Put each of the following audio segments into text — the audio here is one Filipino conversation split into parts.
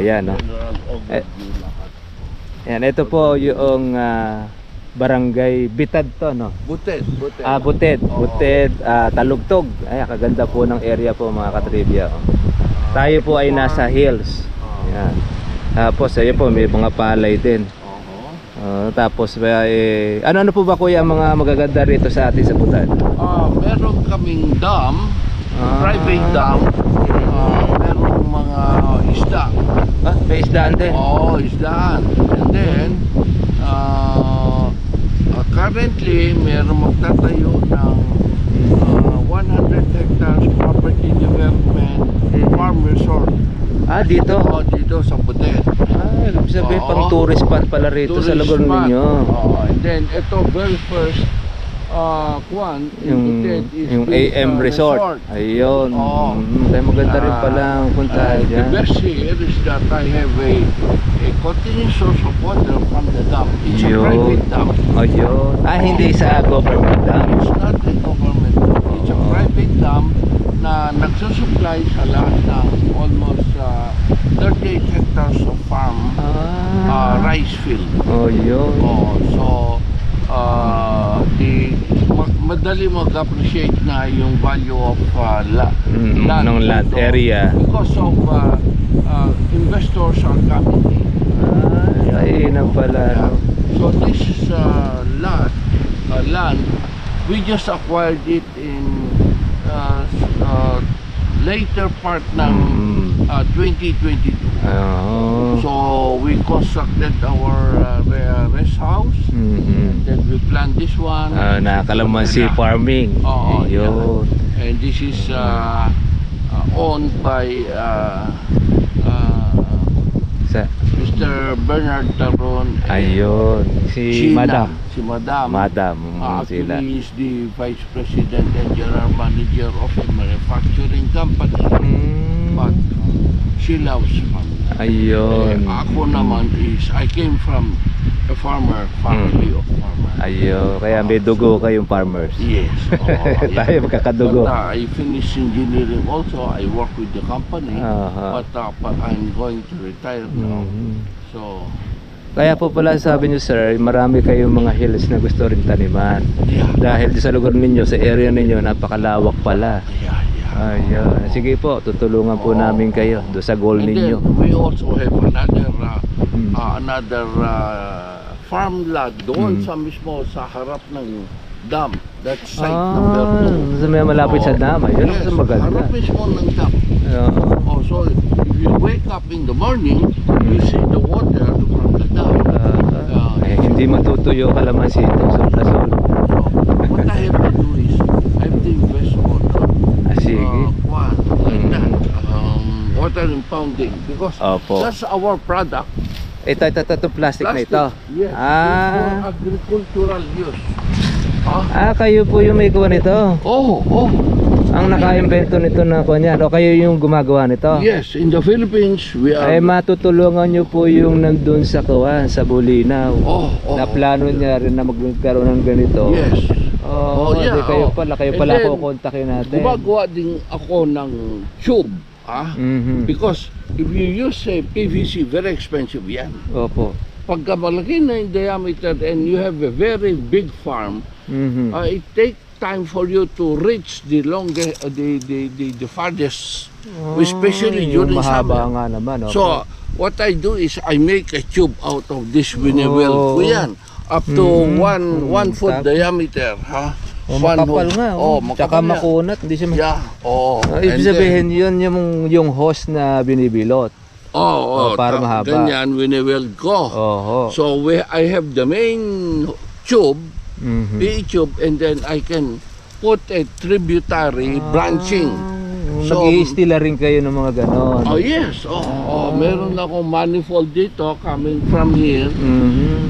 Yan, no? Yan, ito po yung barangay Bitad to, no? Buted. Buted. Buted, Talugtog. Ay, kaganda po ng area po, mga katribya. Tayo po ay nasa hills. Yan. Tapos, ayun po, may mga palay din. Tapos, ano po ba kuya ang mga magaganda rito sa atin sa Butad? Meron kaming dam, private dam. Meron mga isda. May isdaan din? Isdaan. And then, currently, meron magtatayo ng 100 hectares property development farm resort. Dito? Dito sa Butet. Ibig sabihin pang tourist spot pala rito sa lugar ninyo. And then, ito very first yung AM Resort. Ayun. Kaya maganda rin pala ang puntahan dyan. The best here is that I have a continuous source of water from the dam. It's a private dam. Ayun. Hindi sa government dam. It's not a government dam. It's a private dam na nagsusupply sa lahat ng almost 38 hectares of farm rice field. Yun. So madali mag-appreciate na yung value of land ng land area because of investors are coming in. Ayun pala. So this is land we just acquired it in later part ng 2022. So we constructed our rest house, and then we plant this one. Kalamansi farming. Yeah. And this is owned by Mr. Bernard Taron. Ayun. Si Madam. Si Madam. Sila. Actually is the Vice President and General Manager of a manufacturing company. But she loves farming. Ayun. Ako naman I came from a family of farmers. Ayun. Kaya may dugo kayong farmers. Yes. Tayo magkakadugo. But I finished engineering also. I work with the company. But I'm going to retire now. So kaya po pala sabi niyo sir, marami kayong mga hills na gusto rin taniman. Dahil sa lugar ninyo, sa area ninyo, napakalawak pala. Ayun. Sige po, tutulungan po namin kayo do sa goal ninyo. We also have another farm lot doon sa mismo sa harap ng dam. That's site number 2. Sa may malapit sa dam. Ayun ang maganda. Harap mismo ng dam. So if you wake up in the morning, you see the water from the dam. Hindi matutuyo kalamansi ito. Sol na sol. What I have to do is I have to invest on water impounding because that's our product. Ito plastic na ito. Yes, for agricultural use. Kayo po yung may kuha nito. Ang naka-invento nito na kuha niyan. O kayo yung gumagawa nito? Yes, in the Philippines we are. Ay matutulungan nyo po yung nandun sa kuha, sa Bulinaw. Na plano niya rin na magkaroon ng ganito. Yes. Kayo pala kukontakin natin. Gumagawa din ako ng tube. Because if you use PVC, very expensive yan. Pagka malaki na yung diameter and you have a very big farm, it takes time for you to reach the farthest, especially during summer. So what I do is I make a tube out of this wineweld ko yan, up to 1 foot diameter. Makapal nga. Tsaka makunat. Hindi siya ibig sabihin yun yung hose na binibilot. Para mahaba. Ganyan wineweld ko. So I have the main tube, PE tube, and then I can put a tributary branching. So nag-i-stila rin kayo ng mga ganon. Yes. Meron akong manifold dito coming from here.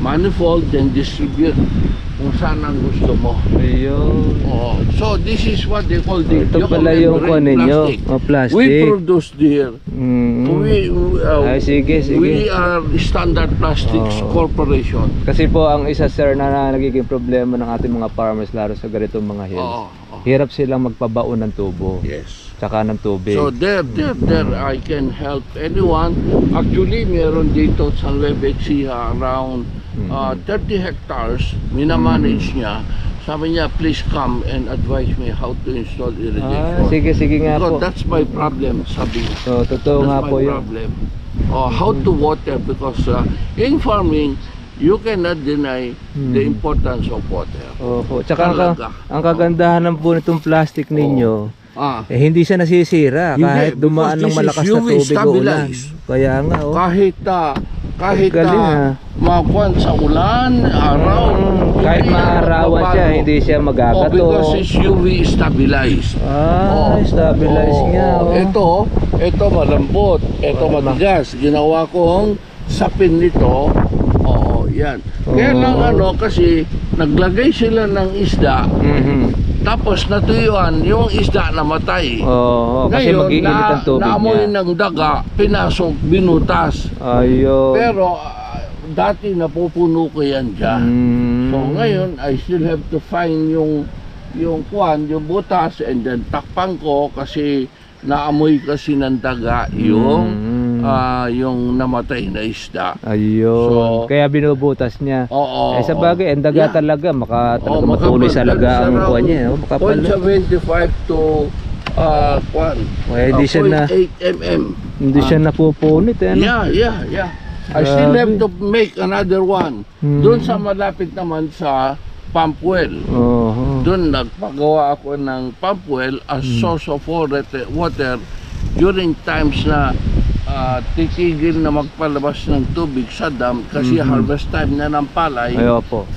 Manifold, then distribute kung saan ang gusto mo. Ayun. So this is what they call the ito pala yung kuha ninyo, plastic. We produce here. Sige. We are Standard Plastics Corporation. Kasi po ang isa sir na nagiging problema ng ating mga farmers lalo sa ganitong mga hills. hirap silang magpabaon ng tubo. Yes. Tsaka ng tubig. So there I can help anyone. Actually, meron dito sa Nueva Ecija around 30 hectares. Minamanage niya. Sabi niya, please come and advise me how to install irrigation. Sige nga Because po. that's my problem, sabi niya. So, totoo That's nga my po yun. problem. How to water, because in farming, you cannot deny the importance of water. Opo. Tsaka Talaga. ang kagandahan ng po nitong plastic ninyo, hindi siya nasisira Hindi, kahit dumaan ng because this malakas is na UV tubig o ulan. stabilized. Kaya nga, Kahit Galing, makuan sa ulan, araw, kahit maarawan siya, hindi siya magagato. because it's UV stabilized. Stabilize nga. Ito malambot, ito matigas. Ginawa kong sapin nito. Yan. Kaya lang kasi naglagay sila ng isda, tapos natuyuan yung isda namatay. Kasi Ngayon, mag-iinit ang tubig naamoy niya. ng daga, pinasok, binutas. Ayun. Pero dati napupuno ko yan dyan. So ngayon, I still have to find yung butas, and then takpan ko kasi naamoy kasi ng daga yung namatay na isda. Ayun. Kaya binubutas niya. Sa bagay, ang daga talaga, matuloy sa laga ang kuha niya. 0.75 to hindi siya na 0.8 mm. Hindi siya napupunit. Yeah. I still have to make another one. Doon sa malapit naman sa pump well. Doon nagpagawa ako ng pump well as source of water during times na titigil na magpalabas ng tubig sa dam kasi harvest time na ng palay.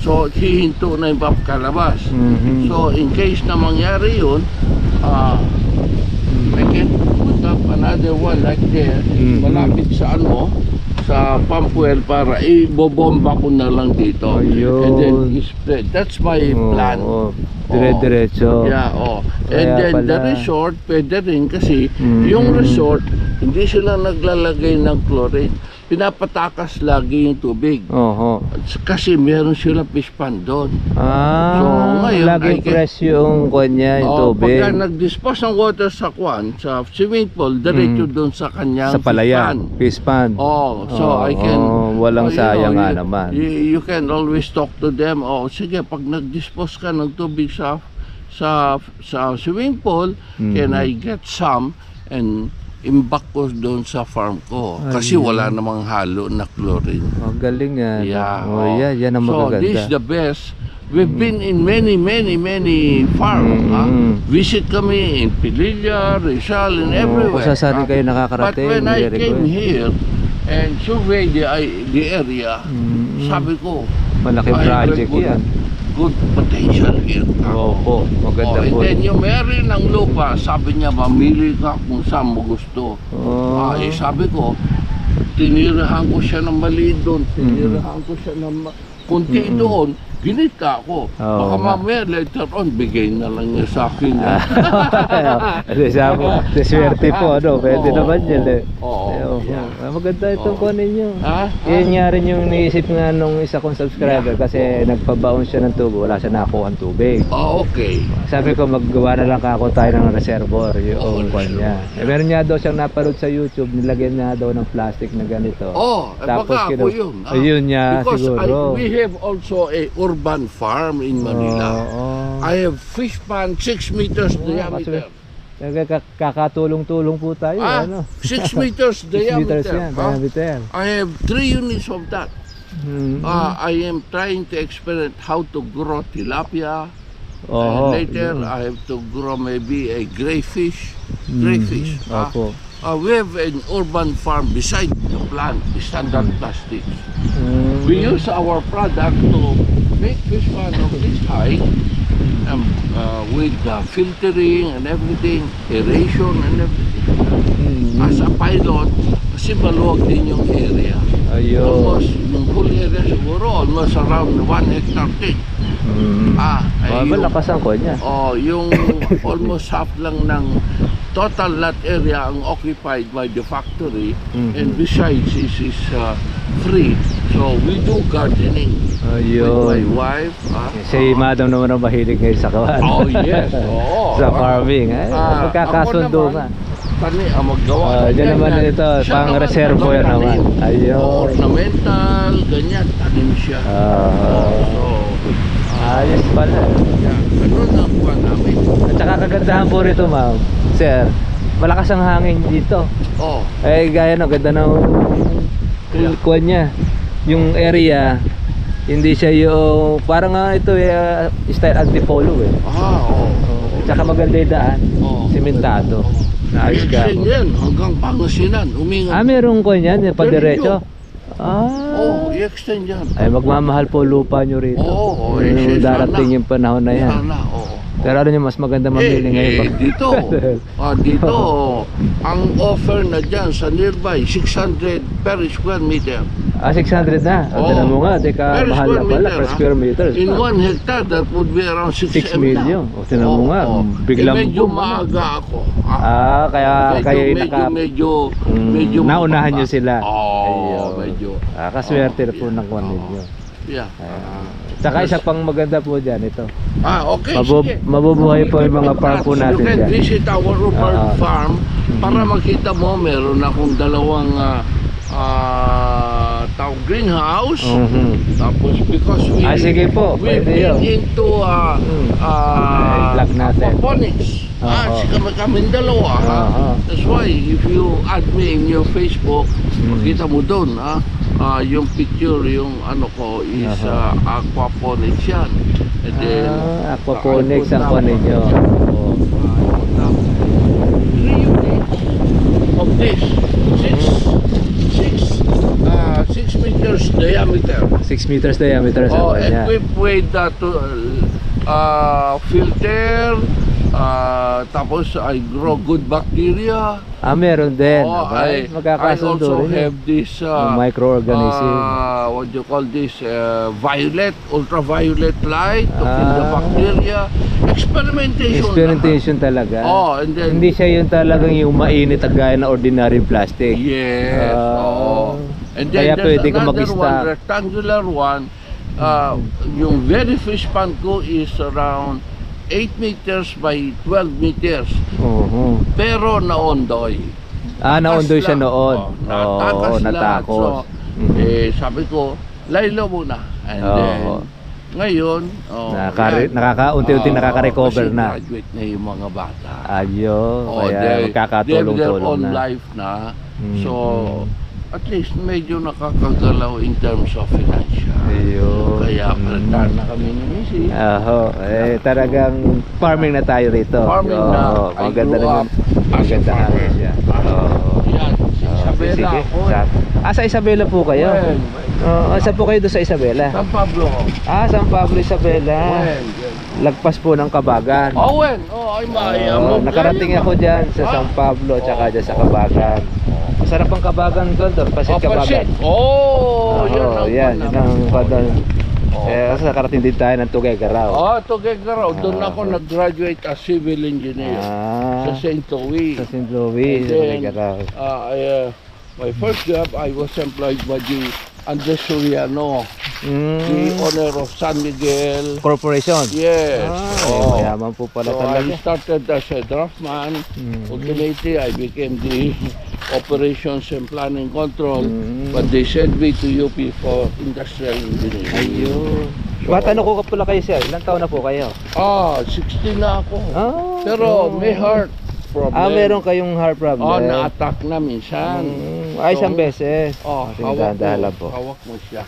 So hihinto na yung pagkalabas. So in case na mangyari yun, I can put up another one like there, malapit sa sa pump well para ibobomba ko na lang dito. And then spread. That's my plan. Dire-diretso. And then the resort, pwede rin kasi yung resort, hindi sila naglalagay ng chlorine. Pinapatakas lagi yung tubig. Kasi meron silang fish pond doon. So ngayon, lagi fresh yung kanya, yung tubig. Pagka nag-dispose ng water sa swimming pool, diretso doon sa kanyang sa palayan, fish pond. So I can walang sayang nga naman. You can always talk to them. Sige, pag nag-dispose ka ng tubig sa swimming pool, can I get some and imbak ko doon sa farm ko kasi wala namang halo na chlorine. Galing nga. Yan ang So magaganda. this is the best. We've been in many farms. Visit kami in Pililla, Rizal, and everywhere. Kung saan kayo nakakarating. But when I came here and surveyed the area, sabi ko, malaking project yan. Good potential here. Maganda po. And then yung may-ari ng lupa, sabi niya, mamili ka kung saan mo gusto. Sabi ko, tinirahan ko siya ng maliit doon, tinirahan ko siya ng kunti doon, ginita ako. Baka mamaya later on, bigay na lang niya sa akin. Sa swerte po, pwede naman yan. Maganda itong kuha ninyo. Yan nga rin yung naisip nga nung isa kong subscriber kasi nagpabaon siya ng tubo, wala siya nakuha ang tubig. Okay. Sabi ko, maggawa na lang ako tayo ng reservoir, yung kuha niya. Meron niya daw siyang napanood sa YouTube, nilagyan niya daw ng plastic na ganito. Baka ako yun. Ayun niya, siguro. We have also a urban farm in Manila. I have fish pond 6 meters diameter. Kakatulong-tulong po tayo. 6 meters diameter. Diameter. I have 3 units of that. I am trying to experiment how to grow tilapia. Later, I have to grow maybe a crayfish. We have an urban farm beside the plant, standard plastics. We use our product to make fish pond of this height with filtering and everything, aeration and everything. As a pilot, kasi maluwag din yung area. Almost, yung whole area siguro, almost around 1 hectare din. Malakas ang kuha niya. Yung almost half lang ng total lot area ang occupied by the factory, Mhm. and besides is free. So we do gardening with my Ayun. wife. Si Madam naman ang mahilig ngayon sa kawan. Oh yes, oo. Sa farming. Ay, magkakasundo ako nga. naman, maggawa. Diyan naman ito, Siya pang naman, reservoir tanim. naman. Ayun. Ornamental, ganyan, tanim siya. So, Ayos pala. yeah, ganun ang kuha namin. At saka kagandahan po rito, ma'am. Sir, malakas ang hangin dito. Oh, Eh, gaya no, ganda ng kuwan niya. Yung area, hindi siya yung, parang ito style antipolo eh. oo. At saka maganda yung daan. Oh. Simentado. Naayos ka. Extend yan hanggang Pangasinan, huminga. Meron ko yan, yung padiretso. I-extend yan. Ay, magmamahal po lupa nyo rito. Oo, Yung darating yung panahon na yan. Sana, oo. Pero ano nyo, mas maganda mamili ngayon. Dito, dito, ang offer na dyan sa nearby, 600 per square meter. 600 na. Tinan mo nga, teka, Per mahal na square pala meter, per square meter. In 1 hectare, that would be around 6 6 million. O, tinan mo nga, biglang medyo boom. maaga ako. Kaya kayo yung medyo naunahan nyo sila. Oo, medyo. Kaswerte na po ng kwan ninyo. Yeah. Tsaka isa pang maganda po dyan, ito. Okay, sige. Mabubuhay po yung mga farm po natin You can dyan. visit our Rupert farm para Mhm. makita mo, meron akong dalawang greenhouse. Tapos because we sige po, we've pwede yun. been into I-vlog natin. aquaponics. Kaming dalawa. That's why if you add me in your Facebook, makita mo doon yung picture, yung ano ko is aquaponics yan. And then aquaponics ang kwan ninyo. 3 units of this 6 meters diameter. 6 meters diameter sa kwan niya. Equipped with filter, tapos I grow good bacteria. Meron din. I Magkakasundo also rin. have this microorganism. what do you call this, ultraviolet light to kill the bacteria. Experimentation talaga. And then Hindi siya yung talagang yung mainit at gaya na ordinary plastic. yes. And Kaya then pwede there's ka another mag-stock. one, rectangular one. Yung very fish pond ko is around 8 meters by 12 meters. Pero naondoy. Naondoy siya noon. Natakas lahat. Natakos. So, sabi ko, laylo muna. And then, ngayon, unti-unti nakaka-recover kasi na. graduate na yung mga bata. Kaya magkakatulong-tulong their own na. life na. So, at least medyo nakakagalaw in terms of financial. Kaya plantar na kami ni Missy. Talagang farming na tayo rito. Farming na. Maganda I grew naman. up as a Maganda farmer. siya. Yan, Isabela Sige. ako. Sa Isabela po kayo? Saan po kayo doon sa Isabela? San Pablo. San Pablo, Isabela. When? Lagpas po ng Kabagan. When? Ay maya. Nakarating ako dyan sa San Pablo at saka dyan sa Kabagan. Masarap ang Kabagan doon, Pasit Kabagan. Yan ang padon. Kasi nakarating din tayo ng Tuguegarao. Tuguegarao. Doon ako nag-graduate as civil engineer sa St. Louis. Sa St. Louis, Tuguegarao. My first job, I was employed by the Andres Soriano, the owner of San Miguel Corporation. Yes. Mayaman po pala So talaga. I started as a draftman. Ultimately, I became the operations and planning control. But they sent me to UP for industrial engineering. Matanong ko pala kayo, sir. Ilang taon na po kayo? 16 na ako. Pero may heart problem. Meron kayong heart problem. Na-attack na minsan. Isang beses. Hawak po. Hawak mo siya.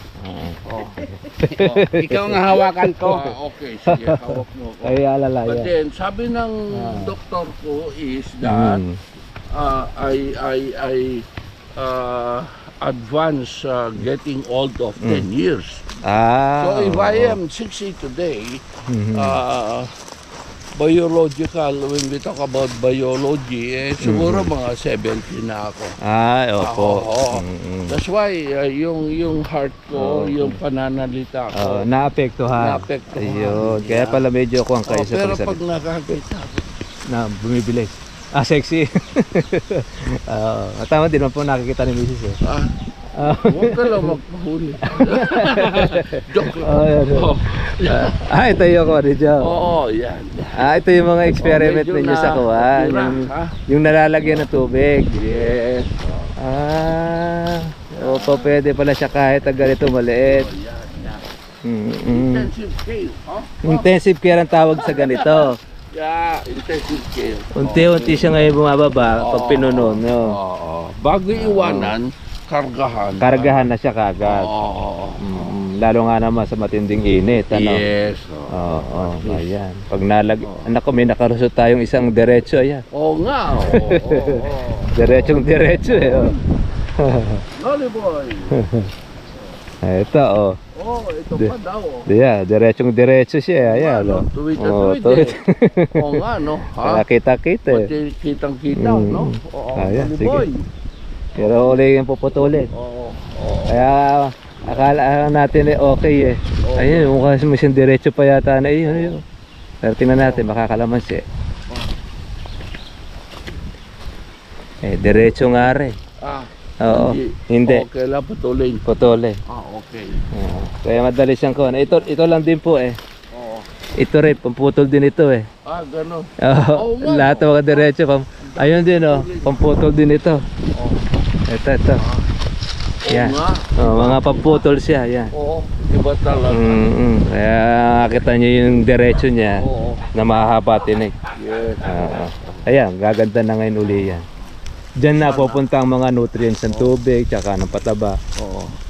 Ikaw nga hawakan ko. Okay, sige, hawak mo ko. Ay, alala But yan. then, sabi ng doktor ko is that I advance getting old of 10 years. So if I am 60 today, biological, when we talk about biology, siguro mga 70 na ako. That's why yung heart ko, yung pananalita ko, naapektuhan. naapektuhan. Ayun. Kaya pala medyo kuwang kayo sa pero pagsalita. pag nakakita, Na bumibilis. Sexy. Tama din naman po nakikita ni Mrs. eh. Huwag ka lang magpahuli. Joke lang. Oh, ito yung Cordial. Oo, yan. Ito yung mga experiment medyo ninyo sa kuwan. Yung nalalagyan ng tubig. Yes. Opo, pwede pala siya kahit ang ganito maliit. Intensive care. Intensive care ang tawag sa ganito. Yeah, intensive care. Unti-unti siya ngayon bumababa pag pinuno. No? Bago iwanan, kargahan na siya kagad. Lalo nga naman sa matinding init. Ano? Yes. Oo, ayan. Pag anak ko, may nakarusot tayong isang diretso. Ayan. Oo nga. Diretsong diretso eh. Lolly boy. Ito ito pa daw. Yeah, diretsong diretso siya. Ayan. Tuwid. Oo nga, no? Kita-kita eh. Pati kitang-kita, no? Ayan, Lolly sige. boy. Pero uli yung puputulin. Kaya akala natin eh okay eh. Ayun, mukha mo siyang diretso pa yata na yun. Pero tingnan natin, makakalamansi. Diretso nga rin. Oo, hindi. Okay lang, putulin. Putulin. Okay. Kaya madali siyang kuhan. Ito lang din po eh. Ito rin, pamputol din ito eh. Gano'n. Lahat ng mga diretso. Ayun din pamputol din ito. Ito. Yan. Mga pamputol siya. Yan. Iba talaga. Kaya nakita niyo yung diretso niya na mahahaba tinig. Yes. Ayan, gaganda na ngayon uli yan. Diyan na pupunta ang mga nutrients ng tubig tsaka ng pataba.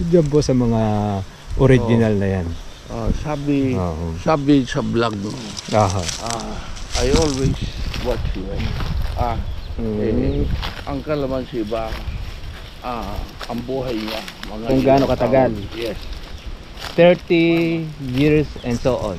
Diyan po sa mga original na yan. Sabi sa vlog mo. I always watch you. Ang kalamansi ba, ang buhay niya. Kung gaano katagal. Yes. 30 years and so on.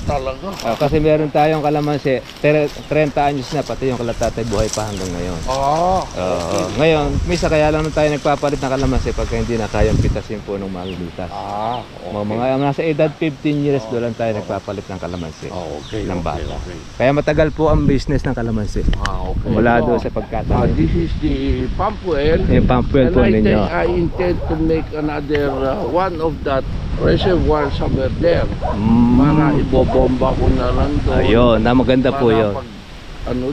Talaga? Kasi meron tayong kalamansi, 30 anyos na, pati yung kalatatay buhay pa hanggang ngayon. Okay. Ngayon, misa kaya lang tayo nagpapalit ng kalamansi pagka hindi na kayang pitasin po ng malitas. Okay. Mga nasa edad 15 years doon lang tayo nagpapalit ng kalamansi. Okay. Ng bata. Kaya matagal po ang business ng kalamansi. Okay. Mula doon sa pagkatanim. This is the pump well. Yung pump well po ninyo. I intend to make another one of that reservoir somewhere there. Para ibobomba ko na lang doon. Ayun, maganda po yun.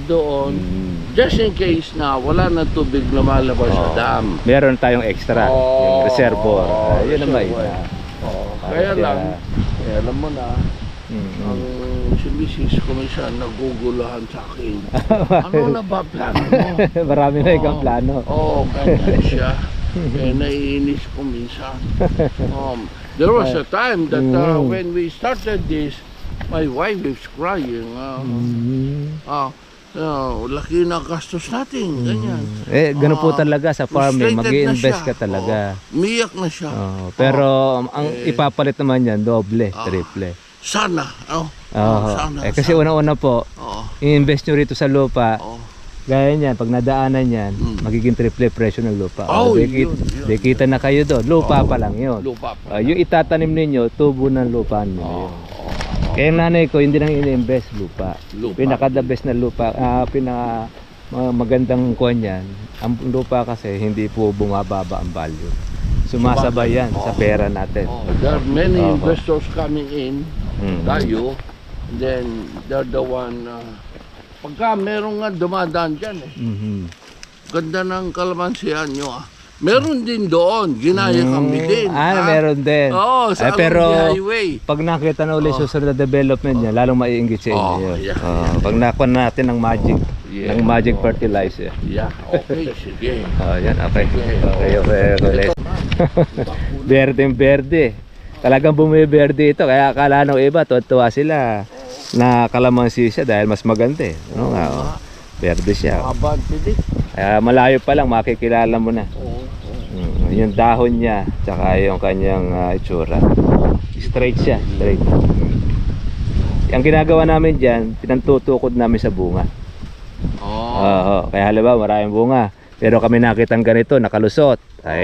Doon. Just in case na wala na tubig lumalabas sa dam. Meron tayong extra, yung reservoir. Yun naman yun. Kaya lang, alam mo na, ang si Mrs. Kumisan nagugulahan sa akin. Ano na ba plano mo? Marami na ikang plano. Ganyan siya. Naiinis ko minsan. There was a time that when we started this, my wife is crying. Laki na gastos natin, ganyan. Ganun po talaga sa farming, mag-i-invest ka talaga. Umiyak na siya. Pero ang ipapalit naman yan, doble, triple. Sana. Kasi una-una po, i-invest nyo rito sa lupa. Gaya niyan, pag nadaanan yan, magiging triple presyo ng lupa. Kita na kayo doon. Lupa pa lang yun. Yung itatanim ninyo, tubo ng lupa ninyo. Kaya yung nanay ko, hindi nang ini-invest lupa. Pinaka-the best na lupa, magandang kuwan yan. Ang lupa kasi, hindi po bumababa ang value. Sumasabay yan sa pera natin. There are many investors coming in, tayo, then they're the one... Pagka meron nga dumadaan dyan Ganda ng kalamansihan nyo Meron din doon, ginaya kami din. Meron din. Sa pero highway. Pag nakita na ulit susunod na development niya, lalong maiinggit sa inyo. Pag nakuha natin ng magic fertilizer. Okay, sige. Yan, okay. Okay. Berde. Talagang bumiberde ito, kaya akala ng iba, tuwa sila na kalamansi siya dahil mas maganda Berde siya. Kaya malayo pa lang makikilala mo na. Yung dahon niya, tsaka yung kanyang itsura. Straight siya, straight. Ang ginagawa namin dyan, pinantutukod namin sa bunga. Kaya halimbawa maraming bunga, pero kami nakitang ganito, nakalusot.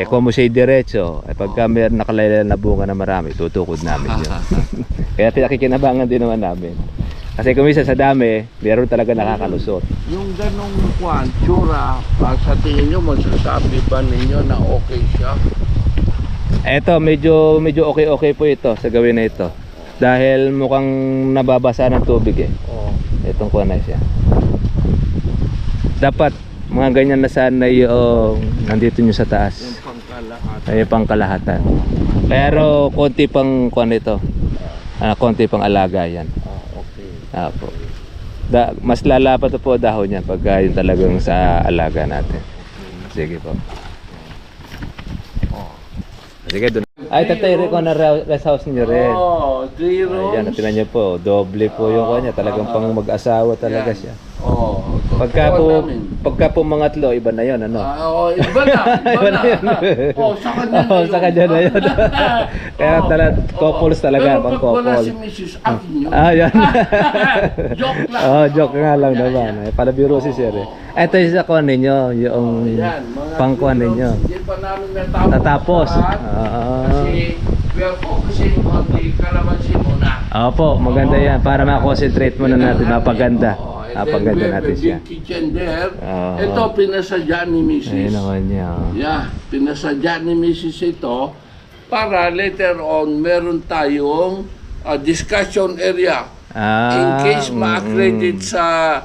Kung mo siya'y diretso, pagka may nakalayla na bunga na marami, tutukod namin yun. Kaya pinakikinabangan din naman namin. Kasi kung minsan sa dami, meron talaga nakakalusot. Yung ganong kwan, tsura, sa tingin nyo, masasabi ba ninyo na okay siya? Eto, medyo okay po ito sa gawin na ito. Dahil mukhang nababasa ng tubig eh. Oo. Itong kuha na siya. Dapat mga ganyan na sana yung nandito nyo sa taas. Yung pangkalahat. Ay pangkalahatan. Pero konti pang kuha nito. Konti pang alaga yan. Okay. Apo. Mas lalapat po dahon niya pag yun talagang sa alaga natin. Sige po. Sige doon. Ay, tatay rin ko na rest house niyo rin. Oh, 3 rooms. Ayan, tinan niyo po, doble po yung kanya. Talagang pang mag-asawa talaga siya. Oh, Pagka po mangatlo, iba na yon ano? Iba na. Iba na. Sa kanya na yun. Sa kanya na yun. Kaya couples talaga, pang Pero pag wala si couple. Mrs. Akin yun. Yan. Joke lang. Joke nga lang naman. Palabiro si Sir eh. Ito yung sa kuha ninyo, yung pangkuha ninyo. Hindi pa namin natapos. Tatapos. Kasi we are focusing on the calamansi muna. Opo, maganda yan. Para ma-concentrate muna natin, mapaganda. Napaganda natin siya. Big kitchen there. Ito, pinasadya ni Mrs. Ayun naman niya. Yeah, pinasadya ni Mrs. ito para later on meron tayong discussion area. In case ma-accredit sa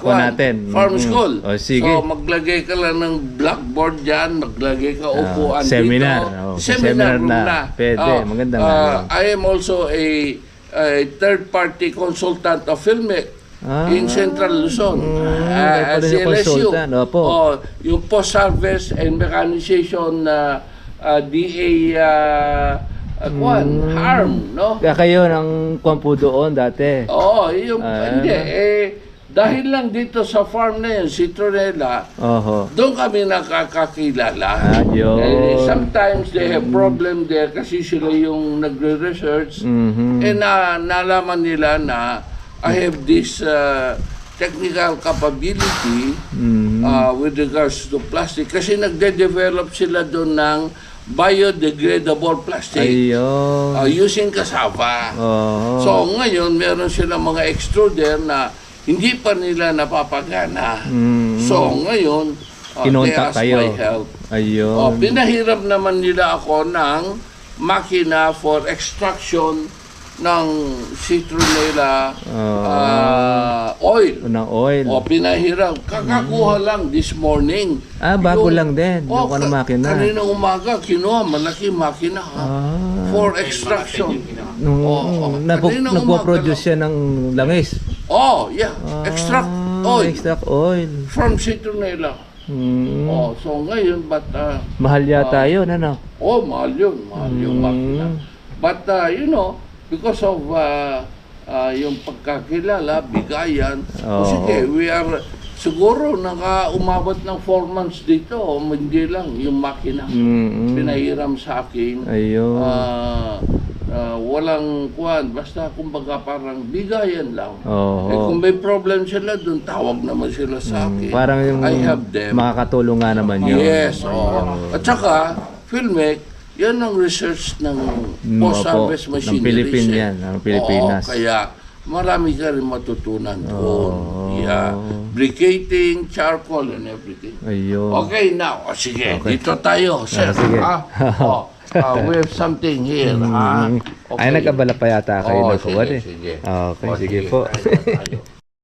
natin. farm school. O, sige. So maglagay ka lang ng blackboard dyan, maglagay ka upuan seminar. dito. Seminar na. Pwede, maganda nga. I am also a third-party consultant of Filmic in Central Luzon. CLSU. Yung post-harvest and mechanization DA harm, no? Kaya kayo ng kwampo doon dati. Oo, hindi. Dahil lang dito sa farm na yun, Citronella, doon kami nakakakilala. Sometimes they have problem there kasi sila yung nagre-research. Nalaman nila na I have this technical capability with regards to plastic kasi nagde-develop sila doon ng biodegradable plastic using cassava. So ngayon meron silang mga extruder na hindi pa nila napapagana. So ngayon they ask my help. Pinahiram naman nila ako ng makina for extraction ng citronella oil. Ng oil. Pinahiram. Kakakuha lang this morning. Bago lang din. Yung makina. Kaninang umaga, kinuha. Malaki makina for extraction. Nagpo-produce siya ng langis. Extract oil. Extract oil. From citronella. So ngayon, mahal yata yun, ano? Mahal yun. Mahal yung makina. But, because of yung pagkakilala, bigayan, sige, we are siguro umabot ng 4 months dito, hindi lang yung makina. Pinahiram sa akin. Walang kuwan, basta kumbaga parang bigayan lang. Kung may problem sila doon, tawag naman sila sa akin. Parang yung I have them. makakatulong nga naman yun. Yes, At saka, Filmic, yan ang research ng post-harvest machinery. Ng Pilipinas. Kaya marami ka rin matutunan doon. Briqueting, charcoal, and everything. Okay, now, sige, dito tayo. Sir, we have something here. Ay, nagkabala pa yata kayo ng kuwan eh. Sige. Okay, sige po. Tayo.